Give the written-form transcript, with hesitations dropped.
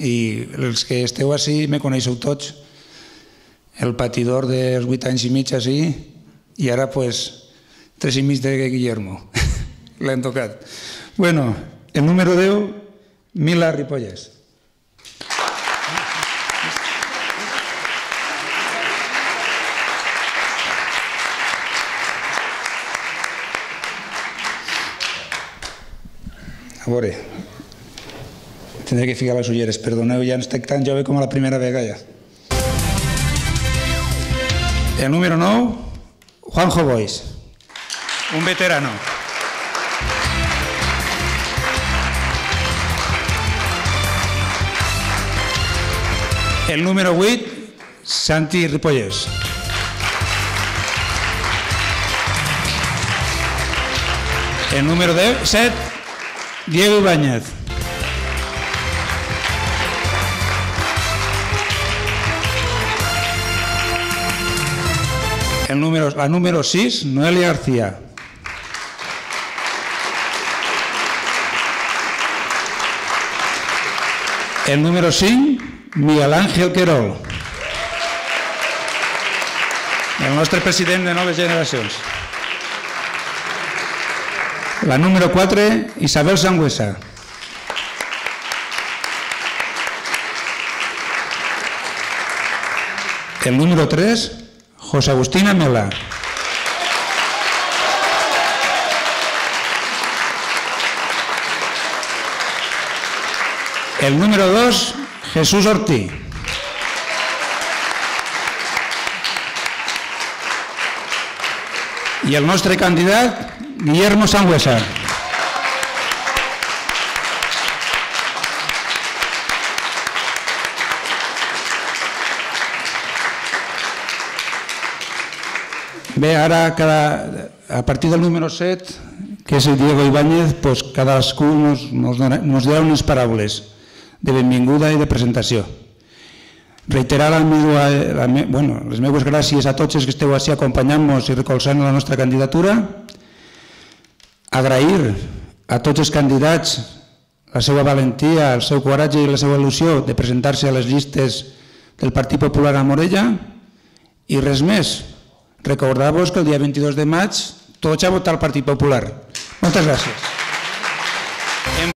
i els que esteu així me coneixeu tots, el patidor dels 8 anys i mig així, i ara 3 i mig de Guillermo, l'hem tocat. Bueno, el número 10, Mila Ripollès. A veure, tindré que ficar les ulleres, perdoneu, ja no estic tan jove com a la primera vegada. El número 9, Juanjo Boix, un veterano. El número 8, Santi Ripollès. El número 7, Diego Ibáñez. La número 6, Noelia García. El número 5, Miguel Ángel Querol. El nostre president de Noves Generacions. La número 4, Isabel Sangüesa. El número 3, José Agustín Amela. El número 2, Jesús Ortí. I el nostre candidat, Guillermo Sangüesa. Bé, ara, a partir del número 7, que és el Diego Ibáñez, cadascú ens dirà unes paraules de benvinguda i de presentació. Reiterar les meves gràcies a tots els que esteu així acompanyant-nos i recolzant la nostra candidatura. Agrair a tots els candidats la seva valentia, el seu coratge i la seva il·lusió de presentar-se a les llistes del Partit Popular a Morella. I res més, recordar-vos que el dia 22 de maig tots a votar al Partit Popular. Moltes gràcies.